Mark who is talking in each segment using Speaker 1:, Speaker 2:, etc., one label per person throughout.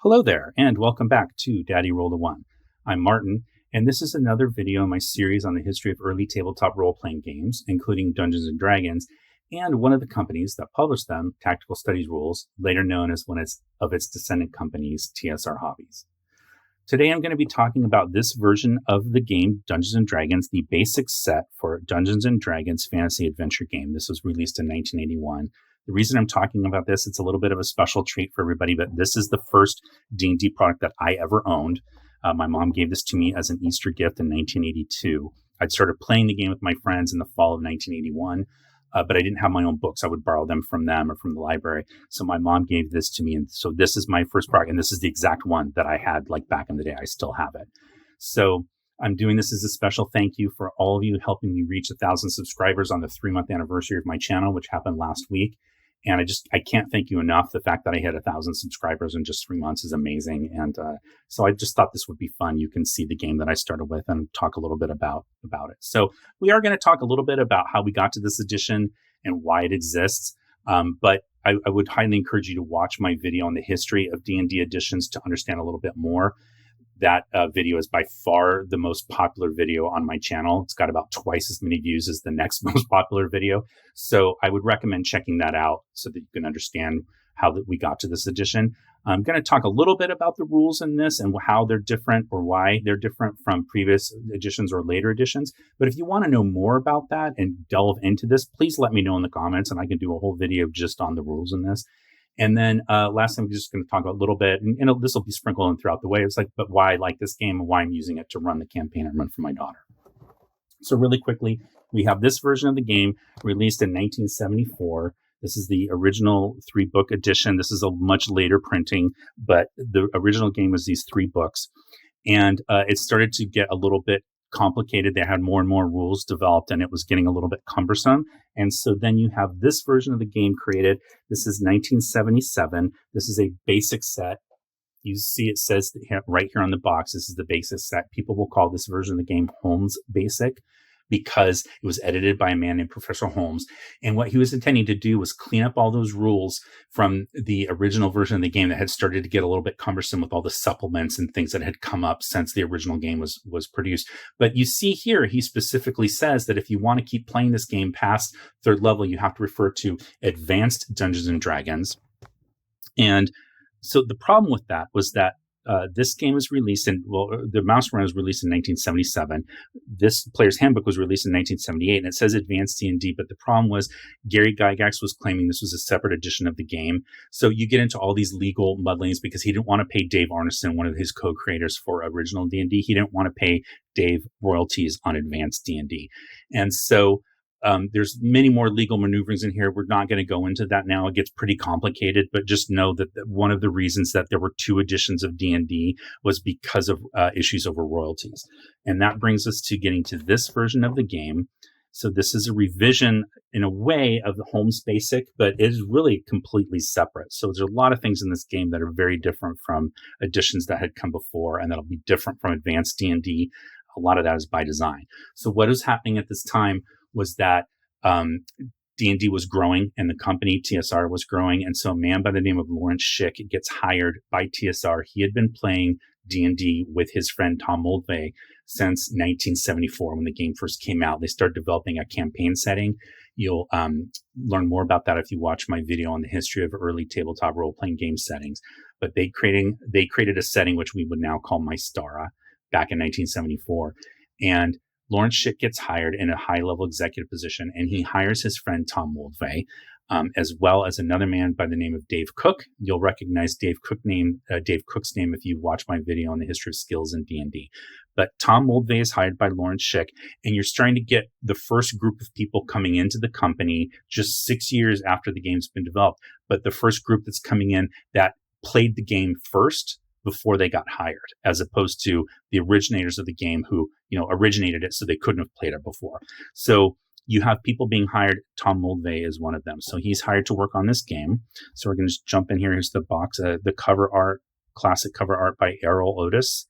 Speaker 1: Hello there, and welcome back to Daddy Roll a One. I'm Martin, and this is another video in my series on the history of early tabletop role-playing games, including Dungeons & Dragons, and one of the companies that published them, Tactical Studies Rules, later known as one of its descendant companies, TSR Hobbies. Today I'm going to be talking about this version of the game, Dungeons & Dragons, the basic set for Dungeons & Dragons fantasy adventure game. This was released in 1981. The reason I'm talking about this, it's a little bit of a special treat for everybody, but this is the first D&D product that I ever owned. My mom gave this to me as an Easter gift in 1982. I'd started playing the game with my friends in the fall of 1981, but I didn't have my own books. I would borrow them from them or from the library. So my mom gave this to me, and so this is my first product, and this is the exact one that I had like back in the day. I still have it. So I'm doing this as a special thank you for all of you helping me reach 1,000 subscribers on the 3-month anniversary of my channel, which happened last week. And I can't thank you enough. The fact that I hit 1,000 subscribers in just 3 months is amazing. And so I just thought this would be fun. You can see the game that I started with and talk a little bit about it. So we are going to talk a little bit about how we got to this edition and why it exists. But I would highly encourage you to watch my video on the history of D&D editions to understand a little bit more. That video is by far the most popular video on my channel. It's got about twice as many views as the next most popular video. So I would recommend checking that out so that you can understand how that we got to this edition. I'm going to talk a little bit about the rules in this and how they're different or why they're different from previous editions or later editions. But if you want to know more about that and delve into this, please let me know in the comments and I can do a whole video just on the rules in this. And then last time, we're just going to talk about a little bit, and this will be sprinkled in throughout the way. It's like, but why I like this game and why I'm using it to run the campaign I run for my daughter. So really quickly, we have this version of the game released in 1974. This is the original 3-book edition. This is a much later printing, but the original game was these 3 books. And it started to get a little bit complicated. They had more and more rules developed and it was getting a little bit cumbersome. And so then you have this version of the game created. This is 1977. This is a basic set. You see it says right here on the box, this is the basic set. People will call this version of the game Holmes Basic because it was edited by a man named Professor Holmes. And what he was intending to do was clean up all those rules from the original version of the game that had started to get a little bit cumbersome with all the supplements and things that had come up since the original game was produced. But you see here, he specifically says that if you want to keep playing this game past 3rd level, you have to refer to Advanced Dungeons and Dragons. And so the problem with that was that this game was released the Mouse Run was released in 1977. This Player's Handbook was released in 1978, and it says Advanced D&D, but the problem was Gary Gygax was claiming this was a separate edition of the game. So you get into all these legal muddlings because he didn't want to pay Dave Arneson, one of his co-creators for original D&D. He didn't want to pay Dave royalties on Advanced D&D. And so there's many more legal maneuverings in here. We're not going to go into that now. It gets pretty complicated, but just know that one of the reasons that there were 2 editions of D&D was because of issues over royalties. And that brings us to getting to this version of the game. So this is a revision in a way of the Holmes Basic, but it is really completely separate. So there's a lot of things in this game that are very different from editions that had come before, and that'll be different from Advanced D&D. A lot of that is by design. So what is happening at this time was that D&D was growing and the company TSR was growing. And so a man by the name of Lawrence Schick gets hired by TSR. He had been playing D&D with his friend Tom Moldvay since 1974 when the game first came out. They started developing a campaign setting. You'll learn more about that if you watch my video on the history of early tabletop role-playing game settings. But they created a setting which we would now call Mystara back in 1974. And Lawrence Schick gets hired in a high-level executive position, and he hires his friend Tom Moldvay, as well as another man by the name of Dave Cook. You'll recognize Dave Cook's name if you watch my video on the history of skills in D&D. But Tom Moldvay is hired by Lawrence Schick, and you're starting to get the first group of people coming into the company just 6 years after the game's been developed. But the first group that's coming in that played the game first before they got hired, as opposed to the originators of the game who, originated it so they couldn't have played it before. So you have people being hired. Tom Moldvay is one of them. So he's hired to work on this game. So we're going to just jump in here. Here's the box, the cover art, classic cover art by Errol Otis.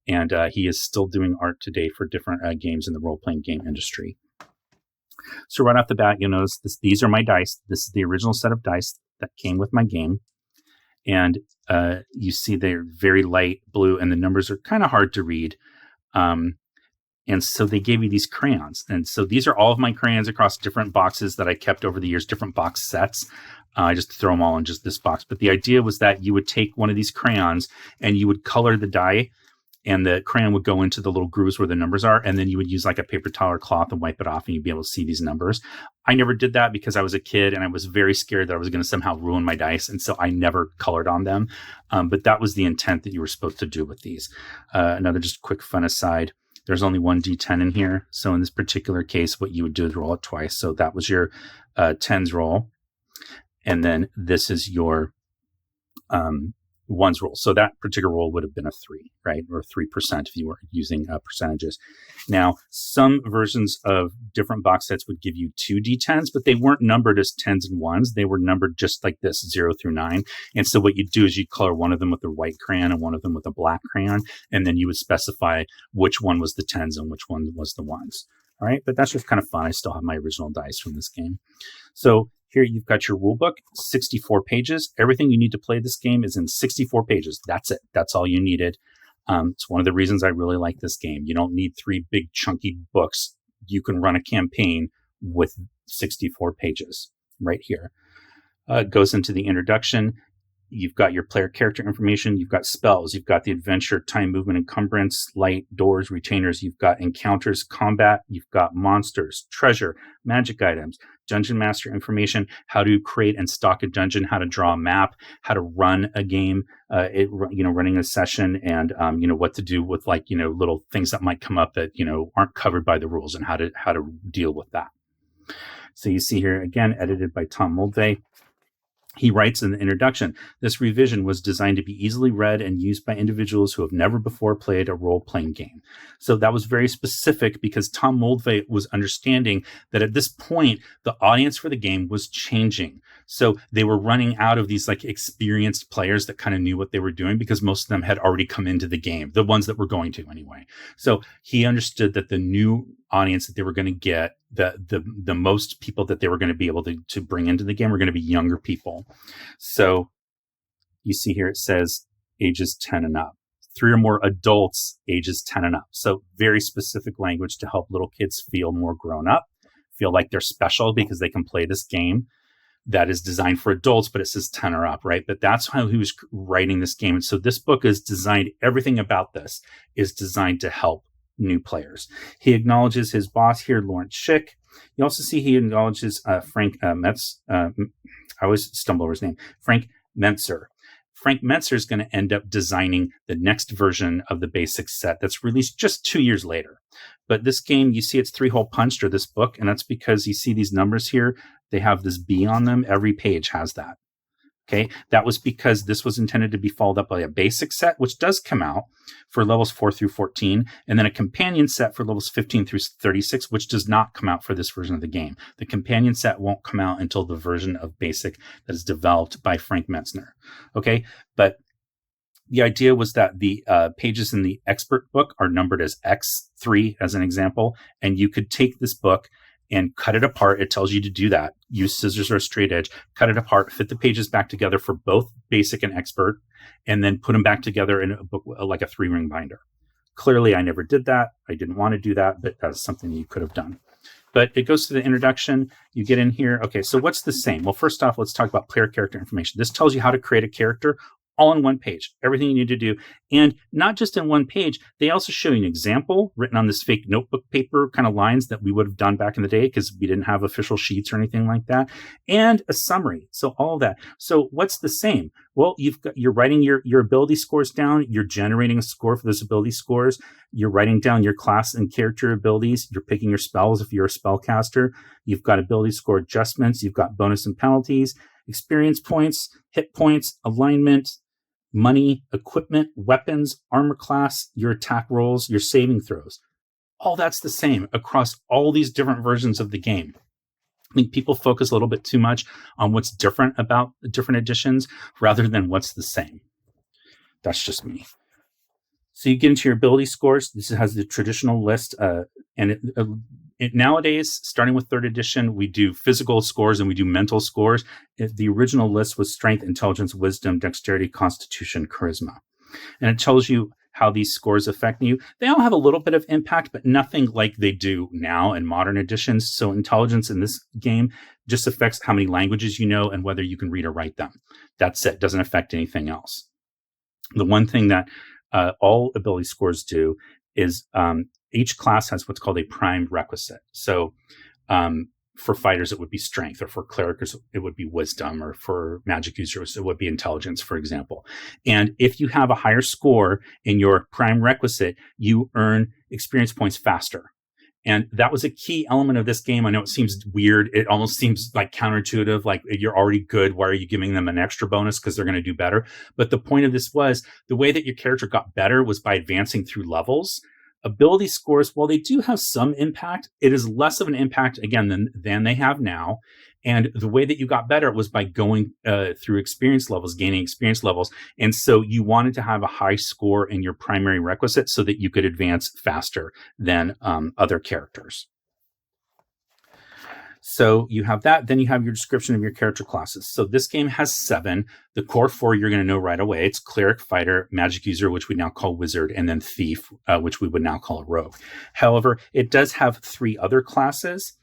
Speaker 1: And he is still doing art today for different games in the role-playing game industry. So right off the bat, you'll notice these are my dice. This is the original set of dice that came with my game. And you see they're very light blue, and the numbers are kind of hard to read. And so they gave you these crayons. And so these are all of my crayons across different boxes that I kept over the years, different box sets. I just throw them all in just this box. But the idea was that you would take one of these crayons and you would color the die, and the crayon would go into the little grooves where the numbers are. And then you would use like a paper towel or cloth and wipe it off, and you'd be able to see these numbers. I never did that because I was a kid and I was very scared that I was going to somehow ruin my dice. And so I never colored on them. But that was the intent that you were supposed to do with these. Another just quick fun aside. There's only one D10 in here. So in this particular case, what you would do is roll it twice. So that was your tens roll. And then this is your ones roll. So that particular roll would have been a 3, right? Or 3% if you were using percentages. Now, some versions of different box sets would give you 2 D10s, but they weren't numbered as 10s and 1s. They were numbered just like this, 0 through 9. And so what you do is you color one of them with a white crayon and one of them with a black crayon. And then you would specify which one was the 10s and which one was the 1s. All right. But that's just kind of fun. I still have my original dice from this game. So here you've got your rule book, 64 pages. Everything you need to play this game is in 64 pages. That's it. That's all you needed. It's one of the reasons I really like this game. You don't need 3 big chunky books. You can run a campaign with 64 pages right here. It goes into the introduction. You've got your player character information. You've got spells. You've got the adventure, time, movement, encumbrance, light, doors, retainers. You've got encounters, combat. You've got monsters, treasure, magic items, dungeon master information, how to create and stock a dungeon, how to draw a map, how to run a game, running a session, and what to do with little things that might come up that aren't covered by the rules, and how to deal with that. So you see here again, edited by Tom Moldvay. He writes in the introduction, this revision was designed to be easily read and used by individuals who have never before played a role-playing game. So that was very specific because Tom Moldvay was understanding that at this point, the audience for the game was changing. So they were running out of these experienced players that kind of knew what they were doing because most of them had already come into the game, the ones that were going to anyway. So he understood that the new audience that they were going to get, the most people that they were going to be able to bring into the game were going to be younger people. So you see here it says ages 10 and up. 3 or more adults ages 10 and up. So very specific language to help little kids feel more grown up, feel like they're special because they can play this game that is designed for adults, but it says 10 or up, right? But that's how he was writing this game. And so this book is designed, everything about this is designed to help new players. He acknowledges his boss here, Lawrence Schick. You also see he acknowledges Frank Metz. I always stumble over his name. Frank Mentzer. Frank Mentzer is going to end up designing the next version of the basic set that's released just 2 years later. But this game, you see it's 3-hole punched, or this book, and that's because you see these numbers here. They have this B on them. Every page has that. Okay, that was because this was intended to be followed up by a basic set, which does come out for levels 4 through 14, and then a companion set for levels 15 through 36, which does not come out for this version of the game. The companion set won't come out until the version of basic that is developed by Frank Metzner. Okay, but the idea was that the pages in the expert book are numbered as X3 as an example, and you could take this book and cut it apart. It tells you to do that. Use scissors or a straight edge, cut it apart, fit the pages back together for both basic and expert, and then put them back together in a book like a 3-ring binder. Clearly, I never did that. I didn't want to do that, but that's something you could have done. But it goes to the introduction. You get in here. Okay, so what's the same? Well, first off, let's talk about player character information. This tells you how to create a character all in one page, everything you need to do. And not just in one page, they also show you an example written on this fake notebook paper kind of lines that we would have done back in the day because we didn't have official sheets or anything like that, and a summary. So all of that. So what's the same? Well, you're writing your ability scores down. You're generating a score for those ability scores. You're writing down your class and character abilities. You're picking your spells if you're a spellcaster. You've got ability score adjustments. You've got bonus and penalties, experience points, hit points, alignment, money, equipment, weapons, armor class, your attack rolls, your saving throws. All that's the same across all these different versions of the game. I think people focus a little bit too much on what's different about the different editions rather than what's the same. That's just me. So you get into your ability scores. This has the traditional list, and Nowadays, starting with third edition, we do physical scores and we do mental scores. The original list was strength, intelligence, wisdom, dexterity, constitution, charisma. And it tells you how these scores affect you. They all have a little bit of impact, but nothing like they do now in modern editions. So intelligence in this game just affects how many languages you know and whether you can read or write them. That's it. Doesn't affect anything else. The one thing that all ability scores do is each class has what's called a primed requisite. So for fighters, it would be strength, or for clerics, it would be wisdom, or for magic users, it would be intelligence, for example. And if you have a higher score in your prime requisite, you earn experience points faster. And that was a key element of this game. I know it seems weird. It almost seems like counterintuitive, like you're already good. Why are you giving them an extra bonus? Because they're going to do better. But the point of this was the way that your character got better was by advancing through levels. Ability scores, while they do have some impact, it is less of an impact, again, than they have now. And the way that you got better was by going through experience levels, gaining experience levels. And so you wanted to have a high score in your primary requisite so that you could advance faster than other characters. So you have that. Then you have your description of your character classes. So this game has 7. The core 4 you're going to know right away. It's cleric, fighter, magic user, which we now call wizard, and then thief, which we would now call a rogue. However, it does have 3 other classes: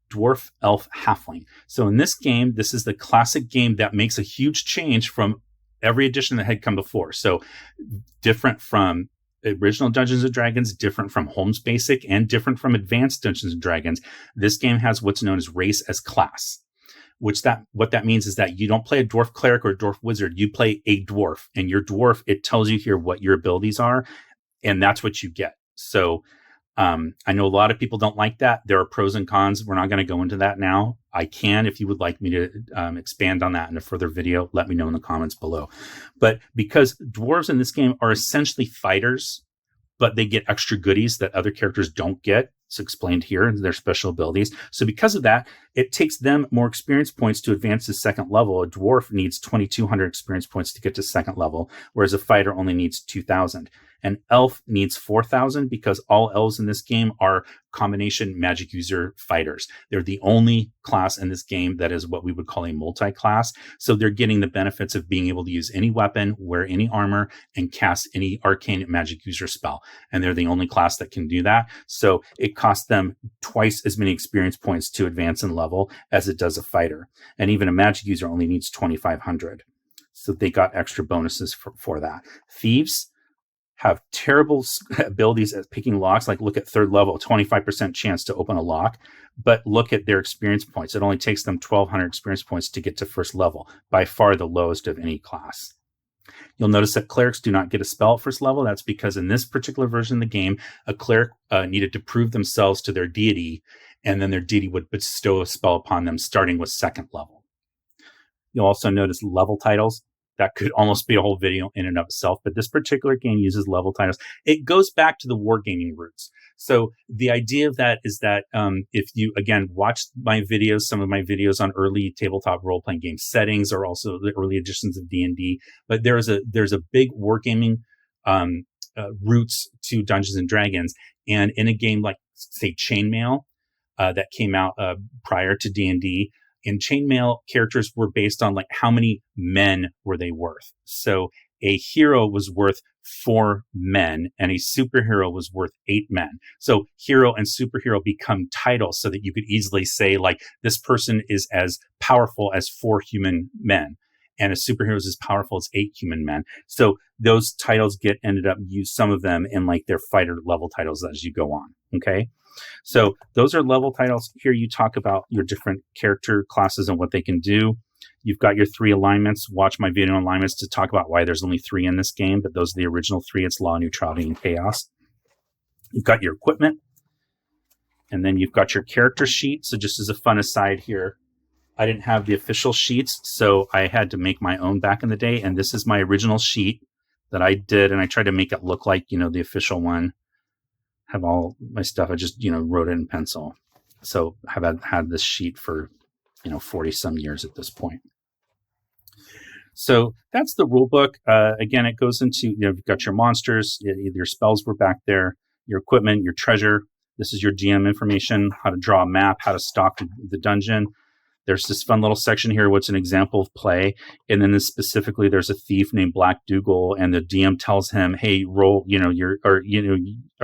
Speaker 1: dwarf, elf, halfling. So in this game, this is the classic game that makes a huge change from every edition that had come before. So different from original Dungeons and Dragons, different from Holmes Basic, and different from advanced Dungeons and Dragons. This game has what's known as race as class, what that means is that you don't play a dwarf cleric or a dwarf wizard. You play a dwarf, and your dwarf, it tells you here what your abilities are, and that's what you get. So I know a lot of people don't like that. There are pros and cons. We're not going to go into that now. I can, if you would like me to expand on that in a further video, let me know in the comments below. But because dwarves in this game are essentially fighters, but they get extra goodies that other characters don't get. It's explained here in their special abilities. So because of that, it takes them more experience points to advance to second level. A dwarf needs 2,200 experience points to get to second level, whereas a fighter only needs 2,000. An elf needs 4,000 because all elves in this game are combination magic user fighters. They're the only class in this game that is what we would call a multi-class. So they're getting the benefits of being able to use any weapon, wear any armor, and cast any arcane magic user spell. And they're the only class that can do that. So it costs them twice as many experience points to advance in level as it does a fighter. And even a magic user only needs 2,500. So they got extra bonuses for that. Thieves have terrible abilities at picking locks. Like look at third level, 25% chance to open a lock, but look at their experience points. It only takes them 1,200 experience points to get to first level, by far the lowest of any class. You'll notice that clerics do not get a spell at first level. That's because in this particular version of the game, a cleric needed to prove themselves to their deity, and then their deity would bestow a spell upon them starting with second level. You'll also notice level titles. That could almost be a whole video in and of itself, but this particular game uses level titles. It goes back to the wargaming roots. So the idea of that is that if you, again, watch my videos, some of my videos on early tabletop role-playing game settings, or also the early editions of D&D, but there's a big wargaming roots to Dungeons and Dragons. And in a game like, say, Chainmail, that came out prior to D&D, in Chainmail, characters were based on like how many men were they worth. So a hero was worth 4 men and a superhero was worth 8 men. So hero and superhero become titles so that you could easily say like this person is as powerful as 4 human men and a superhero is as powerful as 8 human men. So those titles ended up used, some of them in like their fighter level titles as you go on. Okay. So those are level titles. Here you talk about your different character classes and what they can do. You've got your 3 alignments. Watch my video on alignments to talk about why there's only 3 in this game, but those are the original 3. It's law, neutrality, and chaos. You've got your equipment, and then you've got your character sheet. So just as a fun aside here, I didn't have the official sheets, so I had to make my own back in the day, and this is my original sheet that I did, and I tried to make it look like, the official one. Have all my stuff. I just, wrote it in pencil. So I've had this sheet for, 40 some years at this point. So that's the rule book. Again, it goes into, you've got your monsters, your spells were back there, your equipment, your treasure, This is your GM information, how to draw a map, how to stock the dungeon. There's this fun little section here, what's an example of play. And then specifically, there's a thief named Black Dougal, and the DM tells him, hey, roll, are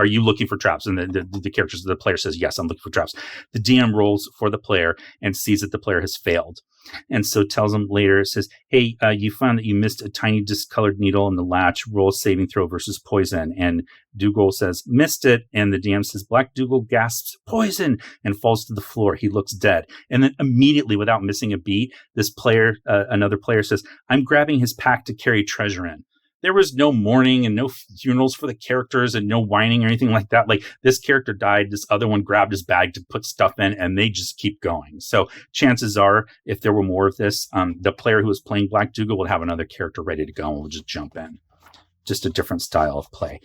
Speaker 1: you looking for traps? And the characters, the player says, yes, I'm looking for traps. The DM rolls for the player and sees that the player has failed. And so tells him later, it says, hey, you found that you missed a tiny discolored needle in the latch, roll a saving throw versus poison. And Dougal says, missed it. And the DM says, Black Dougal gasps, poison, and falls to the floor. He looks dead. And then immediately, without missing a beat, this player, another player says, I'm grabbing his pack to carry treasure in. There was no mourning and no funerals for the characters and no whining or anything like that. Like, this character died, this other one grabbed his bag to put stuff in, and they just keep going. So chances are, if there were more of this, the player who was playing Black Dougal would have another character ready to go and we'll just jump in. Just a different style of play.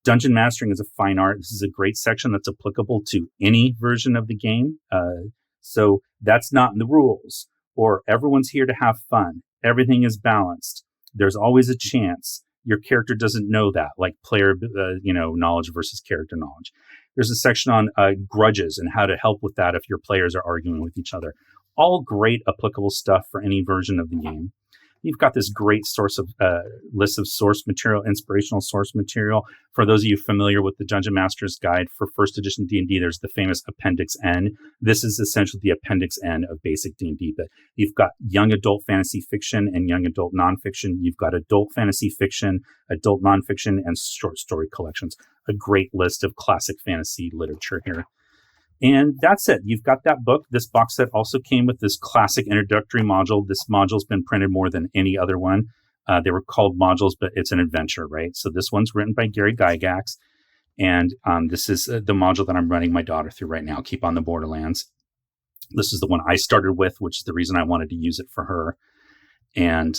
Speaker 1: Dungeon mastering is a fine art. This is a great section that's applicable to any version of the game. So that's not in the rules. Or everyone's here to have fun. Everything is balanced. There's always a chance your character doesn't know that, like player, knowledge versus character knowledge. There's a section on grudges and how to help with that if your players are arguing with each other. All great applicable stuff for any version of the game. You've got this great source of list of source material, inspirational source material. For those of you familiar with the Dungeon Master's Guide for First Edition D&D, there's the famous Appendix N. This is essentially the Appendix N of basic D&D. But you've got young adult fantasy fiction and young adult nonfiction. You've got adult fantasy fiction, adult nonfiction, and short story collections. A great list of classic fantasy literature here. And that's it. You've got that book. This box set also came with this classic introductory module. This module's been printed more than any other one. They were called modules, but it's an adventure, right? So this one's written by Gary Gygax. And this is the module that I'm running my daughter through right now, Keep on the Borderlands. This is the one I started with, which is the reason I wanted to use it for her. And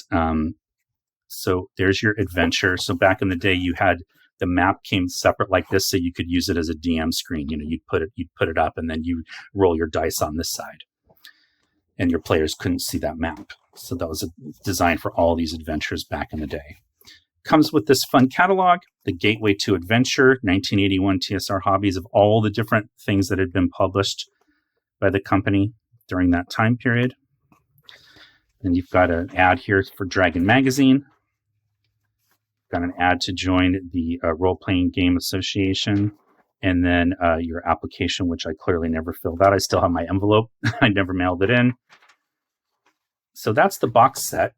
Speaker 1: so there's your adventure. So back in the day, you had the map came separate like this, so you could use it as a DM screen. You'd put it up, and then you roll your dice on this side, and your players couldn't see that map. So that was designed for all these adventures back in the day. Comes with this fun catalog, The Gateway to Adventure, 1981 TSR Hobbies, of all the different things that had been published by the company during that time period. And you've got an ad here for Dragon Magazine. Got an ad to join the Role-Playing Game Association, and then your application, which I clearly never filled out. I still have my envelope. I never mailed it in. So that's the box set.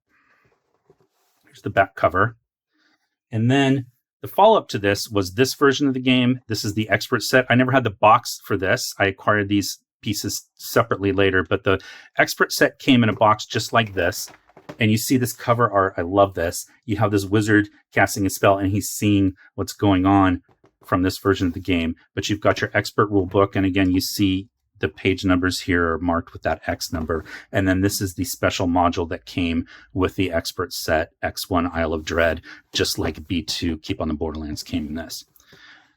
Speaker 1: Here's the back cover. And then the follow-up to this was this version of the game. This is the expert set. I never had the box for this. I acquired these pieces separately later, but the expert set came in a box just like this. And you see this cover art. I love this. You have this wizard casting a spell, and he's seeing what's going on from this version of the game. But you've got your expert rule book. And again, you see the page numbers here are marked with that X number. And then this is the special module that came with the expert set, X1 Isle of Dread, just like B2 Keep on the Borderlands came in this.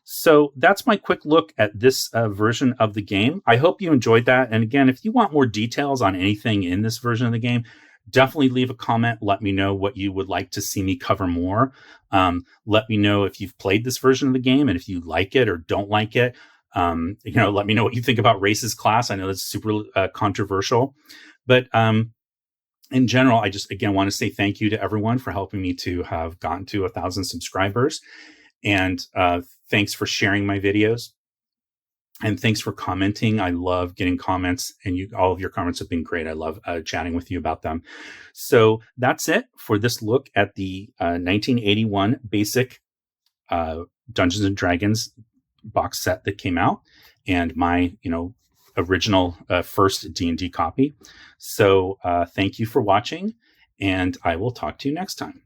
Speaker 1: So that's my quick look at this version of the game. I hope you enjoyed that. And again, if you want more details on anything in this version of the game, definitely leave a comment. Let me know what you would like to see me cover more. Let me know if you've played this version of the game and if you like it or don't like it. Let me know what you think about Race's class. I know that's super controversial, but in general, I just, again, want to say thank you to everyone for helping me to have gotten to 1,000 subscribers. And thanks for sharing my videos. And thanks for commenting. I love getting comments, and all of your comments have been great. I love chatting with you about them. So that's it for this look at the 1981 basic Dungeons and Dragons box set that came out, and my original first D&D copy. So thank you for watching, and I will talk to you next time.